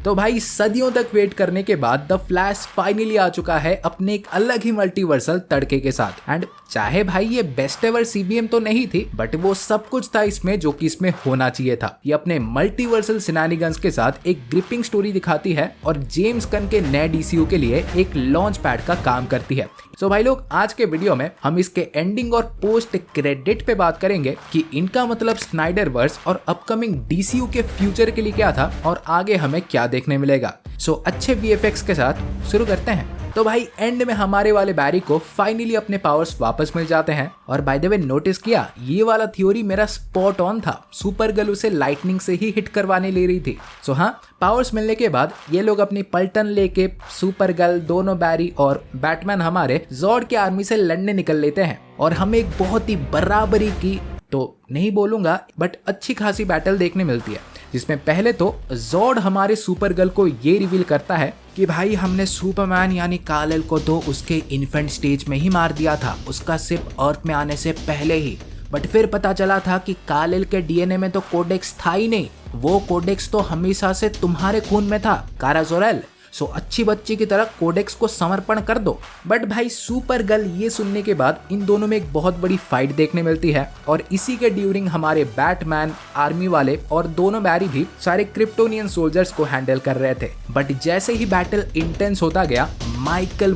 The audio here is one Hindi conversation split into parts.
तो भाई सदियों तक वेट करने के बाद द फ्लैश फाइनली आ चुका है अपने एक अलग ही मल्टीवर्सल तड़के के साथ। एंड चाहे भाई ये बेस्ट एवर सीबीएम तो नहीं थी, बट वो सब कुछ था इसमें जो कि इसमें होना चाहिए था। ये अपने मल्टीवर्सल सिनानिगन्स के साथ एक ग्रिपिंग स्टोरी दिखाती है और जेम्स गन के नए डीसीयू के लिए एक लॉन्च पैड का काम करती है। तो भाई लोग, आज के वीडियो में हम इसके एंडिंग और पोस्ट क्रेडिट पे बात करेंगे कि इनका मतलब स्नाइडरवर्स और अपकमिंग डीसीयू के फ्यूचर के लिए क्या था और आगे हमें क्या देखने मिलेगा। सो अच्छे वीएफएक्स के साथ शुरू करते हैं। तो भाई एंड में हमारे वाले बैरी को फाइनली अपने पावर्स वापस मिल जाते हैं। और बाय द वे नोटिस किया, ये वाला थ्योरी मेरा स्पॉट ऑन था। सुपर गर्ल उसे लाइटनिंग से ही हिट करवाने ले रही थी। सो हाँ, पावर्स मिलने के बाद ये लोग अपनी पलटन लेके सुपर गर्ल, दोनों बैरी और बैटमैन हमारे जॉर्ड के आर्मी से लड़ने निकल लेते हैं। और हमें एक बहुत ही बराबरी की तो नहीं बोलूंगा, बट अच्छी खासी बैटल देखने मिलती है, जिसमें पहले तो जॉर्ड हमारे सुपर गर्ल को ये रिवील करता है कि भाई हमने सुपरमैन यानी काल-एल को तो उसके इन्फेंट स्टेज में ही मार दिया था, उसका सिर्फ अर्थ में आने से पहले ही। बट फिर पता चला था कि काल-एल के डीएनए में तो कोडेक्स था ही नहीं, वो कोडेक्स तो हमेशा से तुम्हारे खून में था कारा ज़ोर-एल। सो अच्छी बच्ची की तरह कोडेक्स को समर्पण कर दो। बट भाई सुपर गर्ल ये सुनने के बाद इन दोनों में एक बहुत बड़ी फाइट देखने मिलती है। और इसी के ड्यूरिंग हमारे बैटमैन, आर्मी वाले और दोनों बैरी भी सारे क्रिप्टोनियन सोल्जर्स को हैंडल कर रहे थे। बट जैसे ही बैटल इंटेंस होता गया, माइकल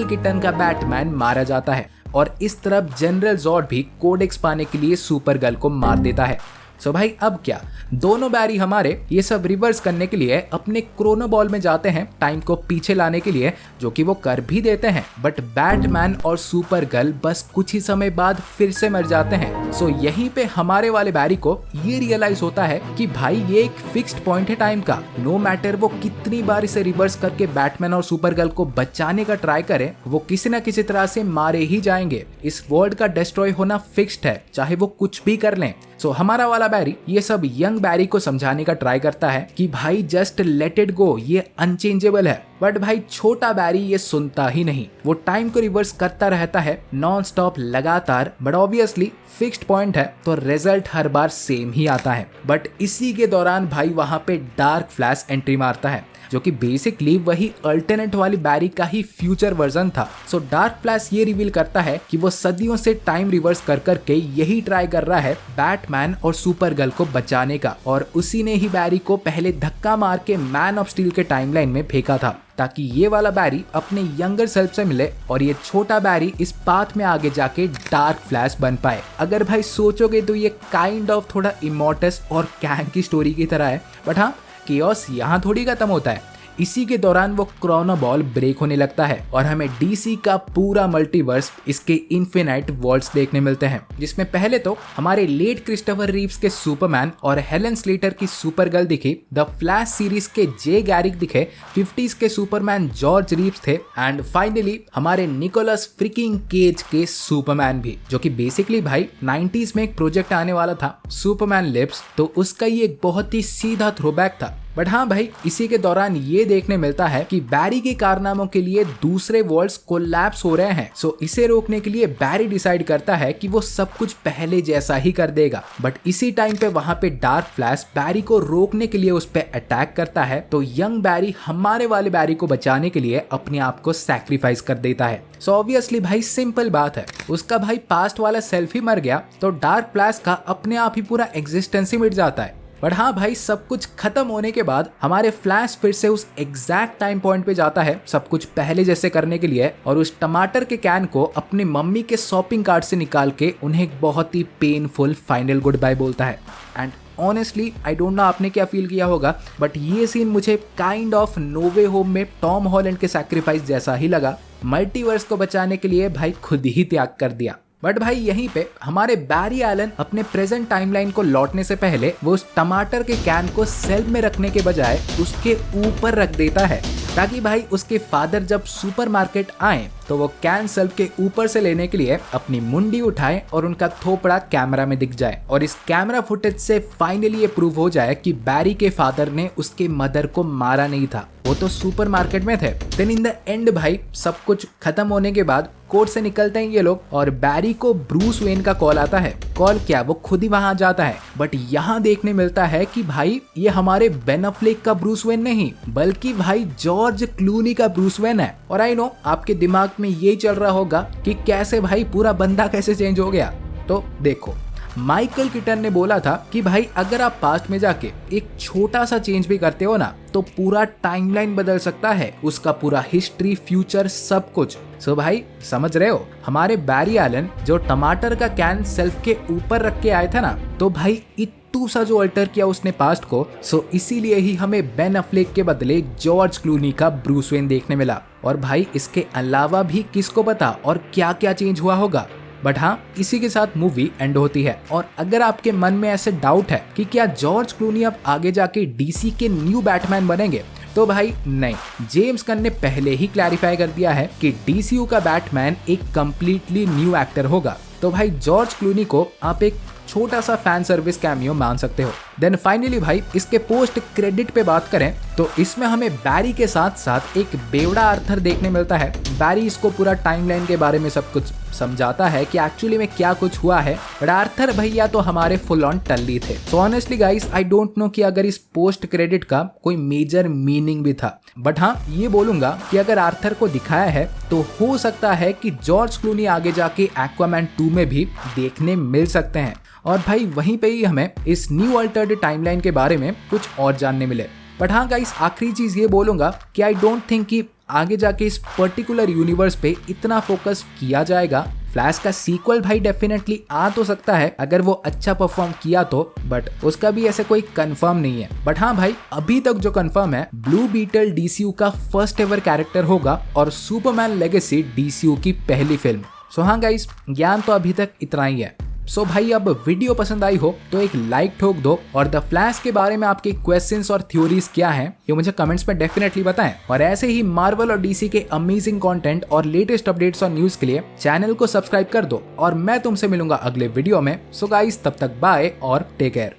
किटन का बैटमैन मारा जाता है। और इस तरफ जनरल जॉर्ड भी कोडेक्स पाने के लिए सुपर गर्ल को मार देता है। सो भाई अब क्या, दोनों बैरी हमारे ये सब रिवर्स करने के लिए अपने क्रोनो बॉल में जाते हैं टाइम को पीछे लाने के लिए, जो कि वो कर भी देते हैं। बट बैटमैन और सुपर गर्ल बस कुछ ही समय बाद फिर से मर जाते हैं। सो यहीं पे हमारे वाले बैरी को ये रियलाइज होता है कि भाई ये एक फिक्स्ड पॉइंट है टाइम का। नो मैटर वो कितनी बार इसे रिवर्स करके बैटमैन और सुपर गर्ल को बचाने का ट्राई करे, वो किसी न किसी तरह से मारे ही जाएंगे। इस वर्ल्ड का डिस्ट्रॉय होना फिक्स्ड है, चाहे वो कुछ भी कर लें। सो हमारा वाला बैरी ये सब यंग बैरी को समझाने का ट्राई करता है कि भाई जस्ट लेट इट गो, ये अनचेंजेबल है। बट भाई छोटा बैरी ये सुनता ही नहीं, वो टाइम को रिवर्स करता रहता है नॉन स्टॉप लगातार। बट ऑब्वियसली फिक्स्ड पॉइंट है तो रिजल्ट हर बार सेम ही आता है। बट इसी के दौरान भाई वहां पे डार्क फ्लैश एंट्री मारता है, जो कि बेसिकली वही अल्टरनेट वाली बैरी का ही फ्यूचर वर्जन था। सो डार्क फ्लैश ये रिवील करता है कि वो सदियों से टाइम रिवर्स कर करके यही ट्राई कर रहा है बैटमैन और सुपर गर्ल को बचाने का। और उसी ने ही बैरी को पहले धक्का मार के मैन ऑफ स्टील के टाइमलाइन में फेंका था, ताकि ये वाला बैरी अपने यंगर सेल्फ से मिले और ये छोटा बैरी इस पाथ में आगे जाके डार्क फ्लैश बन पाए। अगर भाई सोचोगे तो ये काइंड ऑफ थोड़ा इमोर्टस और कैंग की स्टोरी की तरह है। बट हाँ, केओस यहाँ थोड़ी खत्म होता है। इसी के दौरान वो क्रोनो बॉल ब्रेक होने लगता है और हमें डीसी का पूरा मल्टीवर्स, इसके इन्फिनाइट वर्ल्ड्स देखने मिलते हैं, जिसमें पहले तो हमारे लेट क्रिस्टोफर रीव्स के सुपरमैन और हेलन स्लेटर की सुपर गर्ल दिखी, द फ्लैश सीरीज के जे गैरिक दिखे, 50s के सुपरमैन जॉर्ज रीव्स थे, एंड फाइनली हमारे निकोलस फ्रिकिंग केज के सुपरमैन भी, जो कि बेसिकली भाई 90s में एक प्रोजेक्ट आने वाला था सुपरमैन लिव्स, तो उसका ही एक बहुत ही सीधा थ्रोबैक था। बट हाँ भाई, इसी के दौरान ये देखने मिलता है कि बैरी के कारनामों के लिए दूसरे वर्ल्ड्स कोलैप्स हो रहे हैं। सो इसे रोकने के लिए बैरी डिसाइड करता है कि वो सब कुछ पहले जैसा ही कर देगा। बट इसी टाइम पे वहां पे डार्क फ्लैश बैरी को रोकने के लिए उस पे अटैक करता है, तो यंग बैरी हमारे वाले बैरी को बचाने के लिए अपने आप को सैक्रिफाइस कर देता है। सो ऑब्वियसली भाई सिंपल बात है, उसका भाई पास्ट वाला सेल्फ ही मर गया, तो डार्क फ्लैश का अपने आप ही पूरा एग्जिस्टेंस ही मिट जाता है। बट हाँ भाई, सब कुछ खत्म होने के बाद हमारे फ्लैश फिर से उस एग्जैक्ट टाइम पॉइंट पे जाता है सब कुछ पहले जैसे करने के लिए, और उस टमाटर के कैन को अपनी मम्मी के शॉपिंग कार्ट से निकाल के उन्हें एक बहुत ही पेनफुल फाइनल गुड बाय बोलता है। And honestly I don't know आपने क्या फील किया होगा, बट ये सीन मुझे kind of No Way Home में टॉम हॉलैंड के सैक्रिफाइस जैसा ही लगा। मल्टीवर्स को बचाने के लिए भाई खुद ही त्याग कर दिया। बट भाई यहीं पे हमारे बैरी एलन अपने प्रेजेंट टाइमलाइन को लौटने से पहले वो उस टमाटर के कैन को सेल्फ में रखने के बजाय उसके ऊपर रख देता है, ताकि भाई उसके फादर जब सुपरमार्केट आए तो वो कैन सेल्फ के ऊपर से लेने के लिए अपनी मुंडी उठाए और उनका थोपड़ा कैमरा में दिख जाए, और इस कैमरा फुटेज से फाइनली ये प्रूव हो जाए कि बैरी के फादर ने उसके मदर को मारा नहीं था, वो तो सुपरमार्केट में थे। देन इन द एंड भाई सब कुछ खत्म होने के बाद कोर्ट से निकलते हैं ये लोग और बैरी को ब्रूस वेन का कॉल आता है। कॉल क्या, वो खुद ही वहां जाता है, बट यहाँ देखने मिलता है कि भाई ये हमारे बेन अफ्लेक का ब्रूस वेन नहीं बल्कि भाई जॉर्ज क्लूनी का ब्रूस वेन है। और आई नो आपके दिमाग में यही चल रहा होगा कि कैसे भाई पूरा बंदा कैसे चेंज हो गया। तो देखो, माइकल कीटन ने बोला था कि भाई अगर आप पास्ट में जाके एक छोटा सा चेंज भी करते हो ना तो पूरा टाइमलाइन बदल सकता है, उसका पूरा हिस्ट्री, फ्यूचर, सब कुछ। सो भाई समझ रहे हो, हमारे बैरी एलन जो टमाटर का कैन सेल्फ के ऊपर रख के आए थे ना, तो भाई इतू सा जो अल्टर किया उसने पास्ट को, सो इसीलिए ही हमें बेन अफ्लेक के बदले जॉर्ज क्लूनी का ब्रूस वेन देखने मिला। और भाई इसके अलावा भी किसको पता और क्या क्या चेंज हुआ होगा। बट हाँ, इसी के साथ मूवी एंड होती है। और अगर आपके मन में ऐसे डाउट है कि क्या जॉर्ज क्लूनी अब आगे जाके डीसी के न्यू बैटमैन बनेंगे, तो भाई नहीं, जेम्स गन ने पहले ही क्लैरिफाई कर दिया है कि डीसीयू का बैटमैन एक कंप्लीटली न्यू एक्टर होगा। तो भाई जॉर्ज क्लूनी को आप एक छोटा सा फैन सर्विस कैमियो मान सकते हो। देन फाइनली भाई इसके पोस्ट क्रेडिट पे बात करें तो इसमें हमें बैरी के साथ साथ एक बेवड़ा आर्थर देखने मिलता है। बैरी इसको पूरा टाइमलाइन के बारे में सब कुछ समझाता है कि एक्चुअली में क्या कुछ हुआ है, बट आर्थर भैया तो हमारे फुल ऑन टल्ली थे। So honestly guys, I don't no कि अगर इस पोस्ट क्रेडिट का कोई मेजर मीनिंग भी था, बट हाँ ये बोलूंगा कि अगर आर्थर को दिखाया है तो हो सकता है कि जॉर्ज क्लूनी आगे जाके एक्वामैन 2 में भी देखने मिल सकते हैं। और भाई वहीं पे ही हमें इस न्यू अल्टर्ड टाइमलाइन के बारे में कुछ और जानने मिले। बट हाँ गाइस, आखिरी चीज ये बोलूंगा कि आई डोंट थिंक कि आगे जाके इस पर्टिकुलर यूनिवर्स पे इतना फोकस किया जाएगा। फ्लैश का सीक्वल भाई डेफिनेटली आ तो सकता है अगर वो अच्छा परफॉर्म किया तो, बट उसका भी ऐसे कोई कंफर्म नहीं है। बट हाँ भाई, अभी तक जो कंफर्म है, ब्लू बीटल डीसीयू का फर्स्ट एवर कैरेक्टर होगा और सुपरमैन लेगेसी डीसीयू की पहली फिल्म। सो हाँ गाइस, ज्ञान तो अभी तक इतना ही है। सो भाई अब वीडियो पसंद आई हो तो एक लाइक ठोक दो और द फ्लैश के बारे में आपके क्वेश्चंस और थ्योरीज क्या हैं ये मुझे कमेंट्स में डेफिनेटली बताएं। और ऐसे ही मार्वल और डीसी के अमेजिंग कंटेंट और लेटेस्ट अपडेट्स और न्यूज के लिए चैनल को सब्सक्राइब कर दो और मैं तुमसे मिलूंगा अगले वीडियो में। सो गाइस, तब तक बाय और टेक केयर।